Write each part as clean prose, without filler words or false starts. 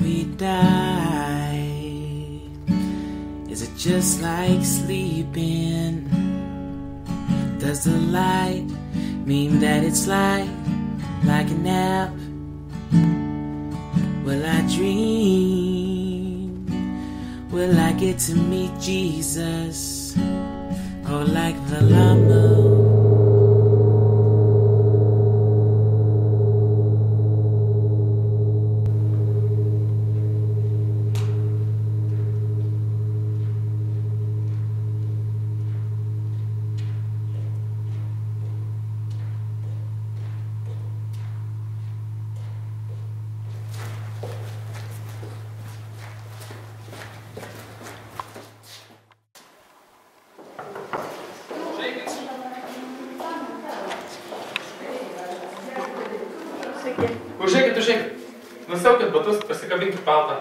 we died? Is it just like sleeping? Does the light mean that it's like a nap? Will I dream? Will I get to meet Jesus? Or like the llama? Užeikit. Nusiaukit batus, pasikabinkit paltą.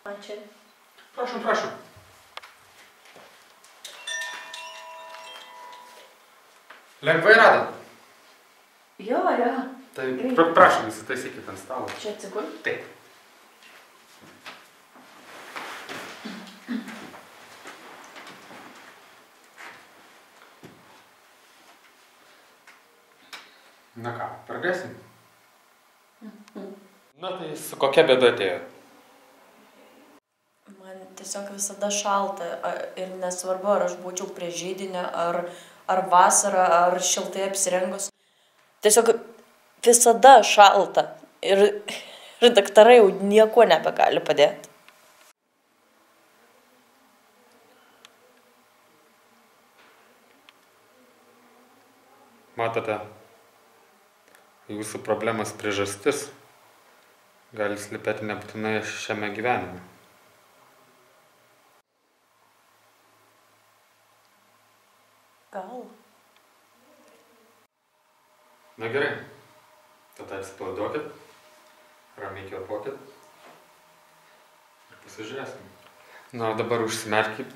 Ačiū. Prašom. Lengvai radat? Jo. Tai prašom, įsitaisykit ant stalo. Čia atsigul? Taip. Na ką, pradėsim? Na tai su kokia bėda atėjo? Man tiesiog visada šalta ir nesvarbu, ar aš būčiau prie židinio, ar vasarą, ar šiltai apsirengus. Tiesiog visada šalta ir daktarai jau nieko nebegali padėti. Matote, jūsų problemos priežastis gali slypėti nebūtinai šiame gyvenime. Gal? Na gerai, tada atsipalaiduokit, ramiai kvėpuokit ir pasižiūrėsim. Na, o dabar užsimerkit.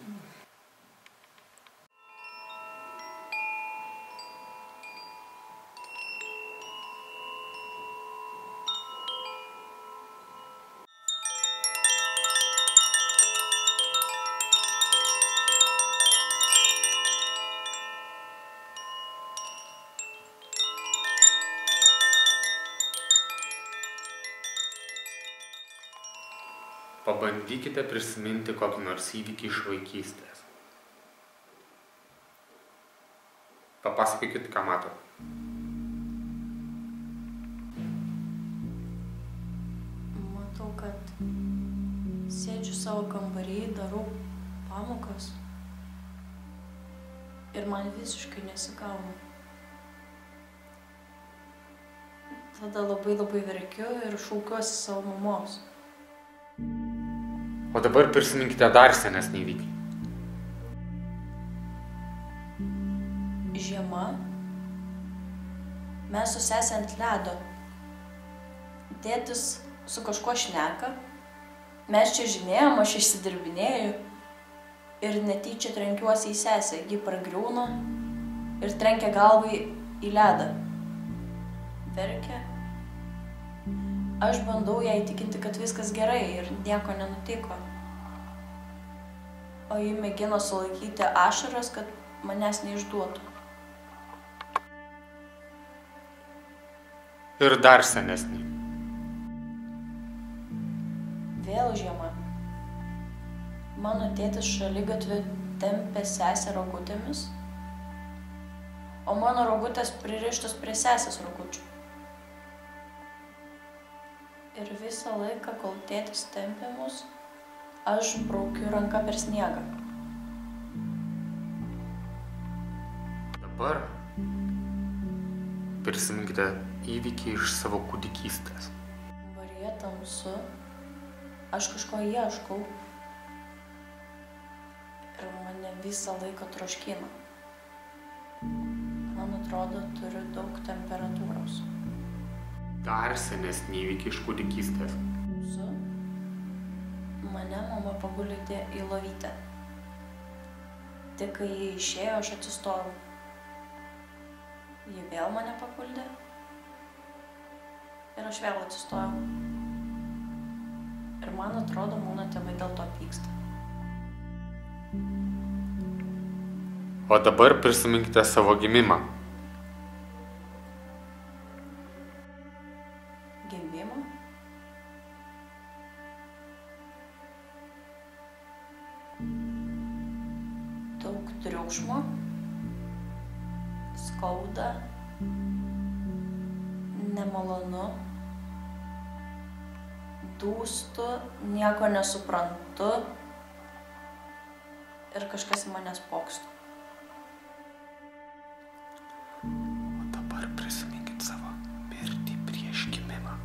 Pabandykite prisiminti kokį nors įvykį iš vaikystės. Papasakokit, ką matot. Matau, kad sėdžiu savo kambarį, darau pamokas ir man visiškai nesigauna. Tada labai verkiu ir šaukiuosi savo mamos. O dabar prisiminkite dar senesnį įvykį. Žiema. Mes su sese ant ledo. Tėtis su kažkuo šneka. Mes čia žinėjom, aš išsidirbinėju. Ir netyčia trenkiuosi į sesę. Ji pragriūna ir trenkia galvai į ledą. Verkia. Aš bandau ją įtikinti, kad viskas gerai ir nieko nenutiko. O ji mėgino sulaikyti ašaras, kad manęs neišduotų. Ir dar senesnį. Vėl žiema. Mano tėtis šaligatviu tempė sesę rogutėmis, o mano rogutės pririštos prie sesės rogučių. Ir visą laiką, kol tėtis tempė mus, aš braukiu ranką per sniegą. Dabar prisiminkite įvykį iš savo kūdikystės. Kambaryje tamsu, aš kažko ieškau ir mane visą laiką troškina. Man atrodo, turiu daug temperatūros. Dar senesnį įvykį iš kūdikystės. Mane mama paguldė į lovytę. Tik kai ji išėjo, aš atsistojau. Ji vėl mane paguldė ir aš vėl atsistojau. Ir man atrodo, mano tėvai dėl to pyksta. O dabar prisiminkite savo gimimą. Gimimą? Daug triukšmo, skauda, nemalonu, dūstu, nieko nesuprantu ir kažkas į mane spoksto. O dabar prisiminkit savo mirtį prieš gimimą.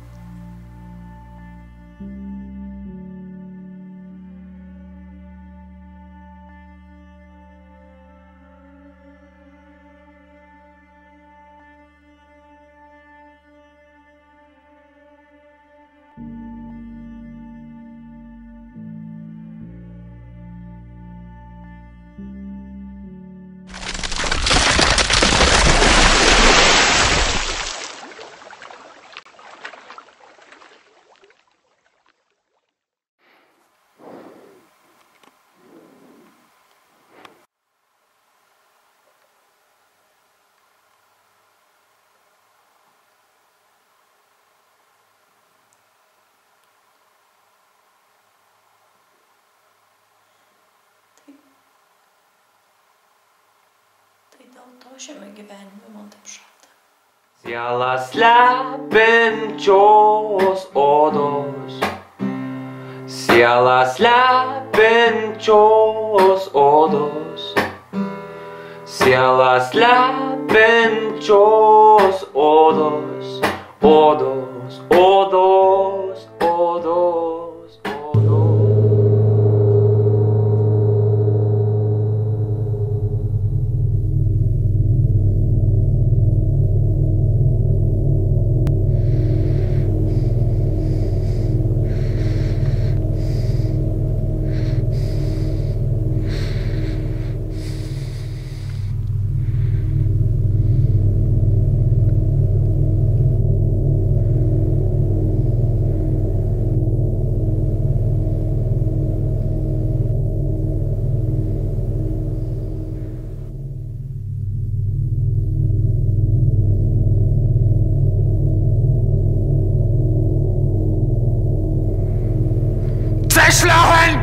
Tai dėl to šiame gyvenime man taip šalta. Sielą slepiančios odos, sielą slepiančios odos, sielą slepiančios odos, odos, odos, odos, odos. Zerschlagen!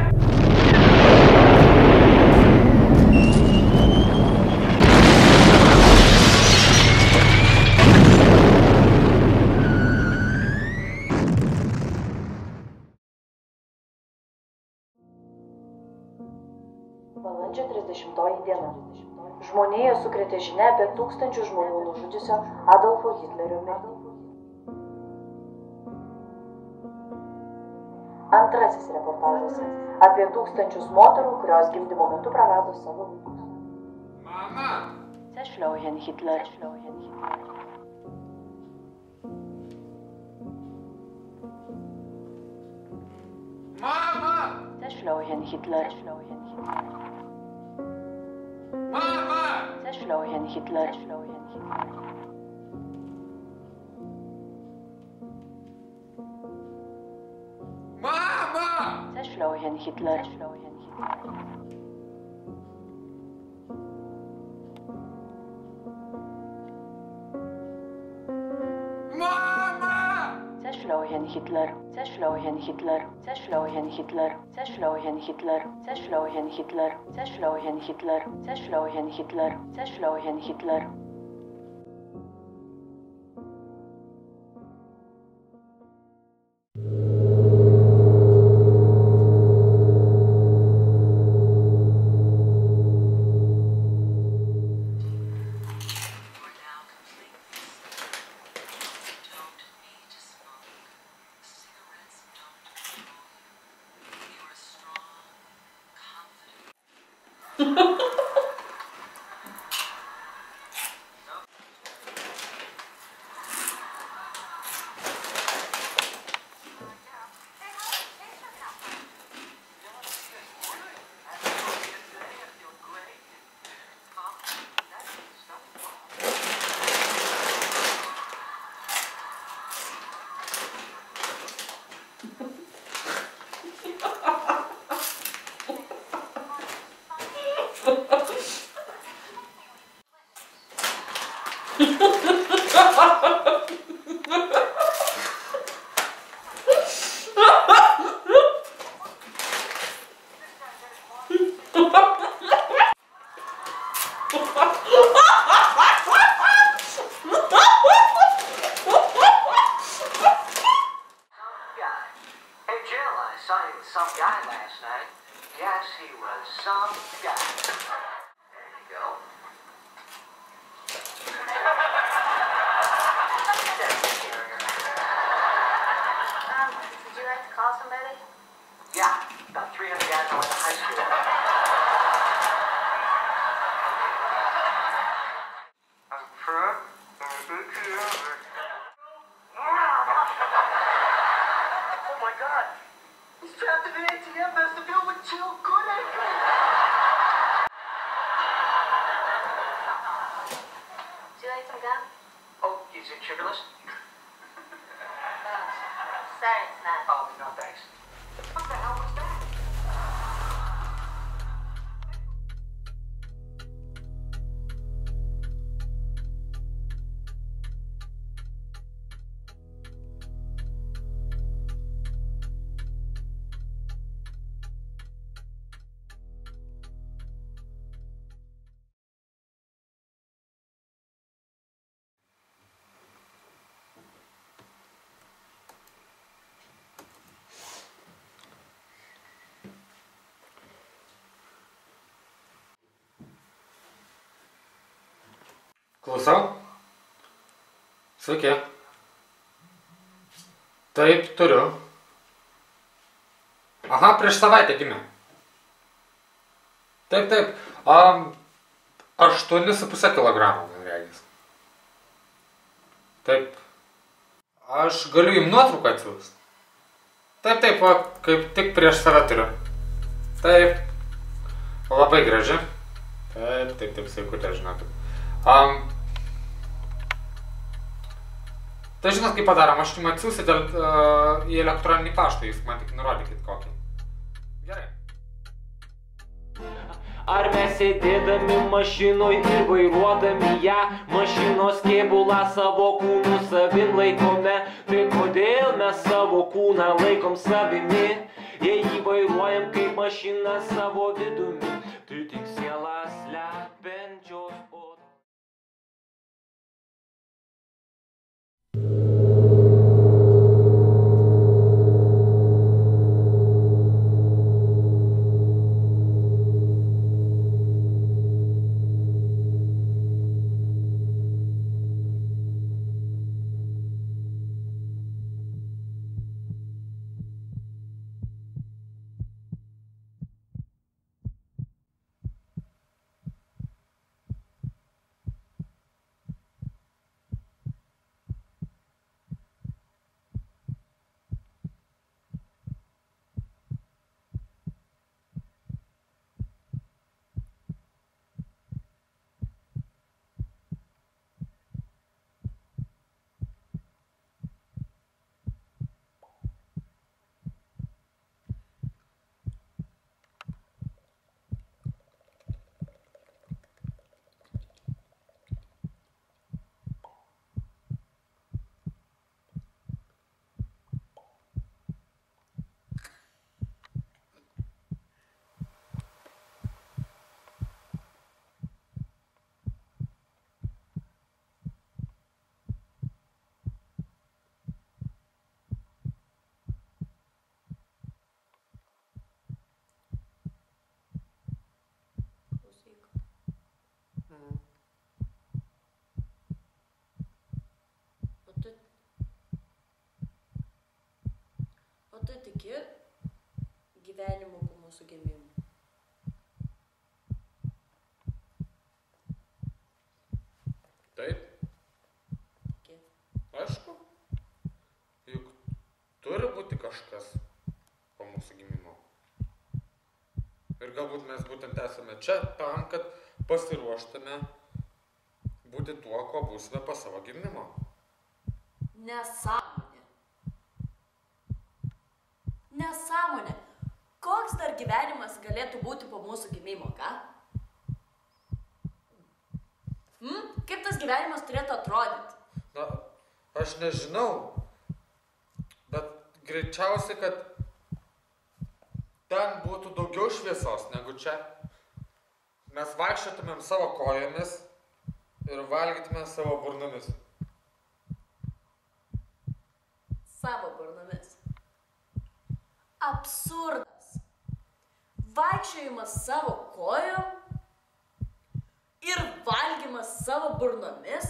Balandžio 30 diena. Žmonėje sukrėtė žinia apie 1000 žmonių nužudžiusio Adolfo Hitlerio mirtį. Antrasis reportažas apie 1000 moterų, kurios gimdymo metu prarado savo vaikus. Mama! Zerschlagen Hitler. Mama! Zerschlagen Hitler. Mama! Zerschlagen Hitler. Mama! Zerschlagen Hitler. Mama! Zerschlagen Hitler. Zerschlagen Hitler. Zerschlagen Hitler. Zerschlagen Hitler. Zerschlagen Hitler. Zerschlagen Hitler. Zerschlagen Hitler. Zerschlagen Hitler. some guy last night. Yes, he was some guy. There you go. Did you like to call somebody? Yeah, about 300 guys I went to high school. Oh my God! He's trapped in an ATM vestibule with Jill Goodacre. Would you like some gum? Oh, is it sugarless? Sorry, it's not. Oh, no thanks. What the hell was that? Klausau? Sveiki. Taip, turiu. Aha, prieš savaitę gimė. Taip, taip. 8,5 kilogramų, man regis. Taip. Aš galiu jums nuotrauką atsiųsti. Taip, taip, va, kaip tik prieš save turiu. Taip. Labai graži. Taip, taip, taip, sveikutė, žinokit. Tai žinot, kaip padarom, aš jums atsiųsit į elektroninį paštą, jūs man tik nurodykit kokį. Gerai. Ar mes sėdėdami mašinoj ir vairuodami ją, mašinos kėbulą savo kūnų savim laikome, tai kodėl mes savo kūną laikom savimi, jei jį vairuojam kaip mašiną savo vidumi, tai tik sielą slepiančios odos. O tu tiki gyvenimu po mūsų gimimo? Taip. Tiki. Aišku. Juk turi būti kažkas po mūsų gimimo. Ir galbūt mes būtent esame čia tam, kad pasiruoštume būti tuo, ko būsime po savo gimimo. Nesąmonė. Nesąmonė. Koks dar gyvenimas galėtų būti po mūsų gimimo, ką? Kaip tas gyvenimas turėtų atrodyti? Na, aš nežinau, bet greičiausiai, kad ten būtų daugiau šviesos negu čia. Mes vaikščiotumėm savo kojomis ir valgytumėm savo burnomis. Savo burnomis. Absurdas. Vaikščiojimas savo kojom ir valgymas savo burnomis.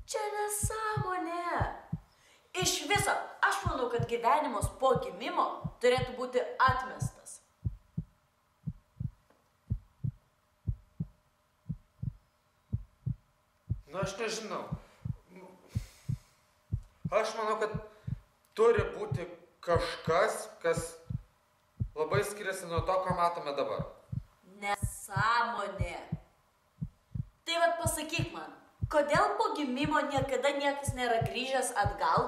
Čia nesąmonė. Iš viso, aš manau, kad gyvenimas po gimimo turėtų būti atmestas. Na, aš nežinau. Aš manau, kad turi būti kažkas, kas labai skiriasi nuo to, ką matome dabar. Nesąmonė. Tai vat pasakyk man, kodėl po gimimo niekada niekas nėra grįžęs atgal?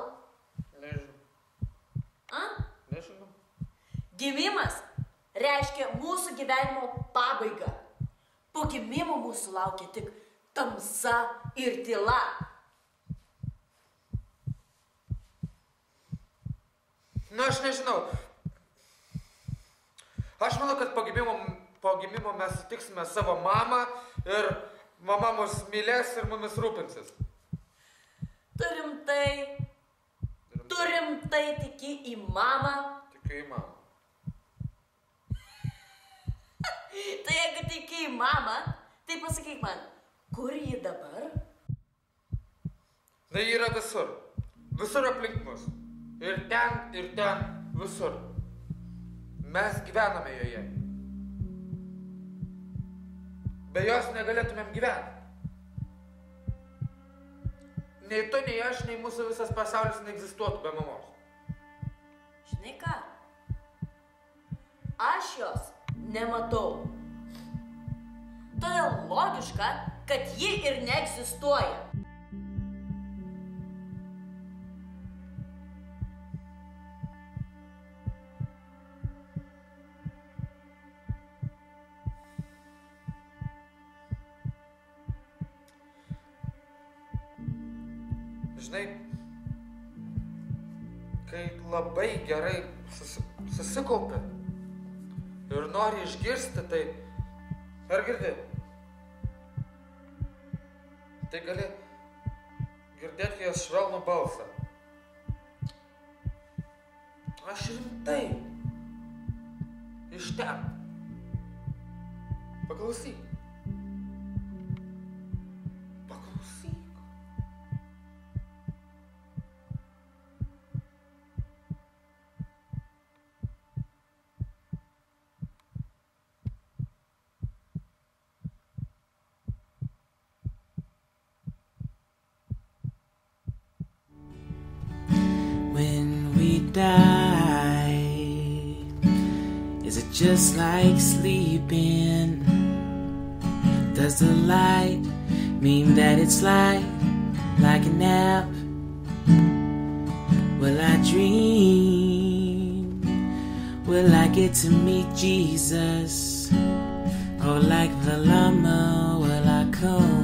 Nežinau. A? Nežinau. Gimimas reiškia mūsų gyvenimo pabaigą. Po gimimo mūsų laukia tik tamsa ir tyla. Na, aš nežinau. Aš manau, kad po gimimo mes sutiksime savo mamą ir mama mus mylės ir mumis rūpinsis. Tu rimtai tiki į mamą? Tikiu į mamą. Tai jeigu tiki į mamą, tai pasakyk man, kur ji dabar? Tai yra visur. Visur aplink mus. Ir ten, visur. Mes gyvename joje. Be jos negalėtumėm gyventi. Nei tu, nei aš, nei mūsų visas pasaulis neegzistuotų be mamos. Žinai ką? Aš jos nematau. Todėl logiška, kad ji ir neegzistuoja. Žinai, kai labai gerai susikaupi ir nori išgirsti, tai ar girdi? Tai gali girdėti jos švelnų balsą. Aš rimtai. Iš ten. Paklausyk. Paklausyk. When we die, is it just like sleeping? Does the light mean that it's like a nap? Will I dream? Will I get to meet Jesus? Or like the llama, will I come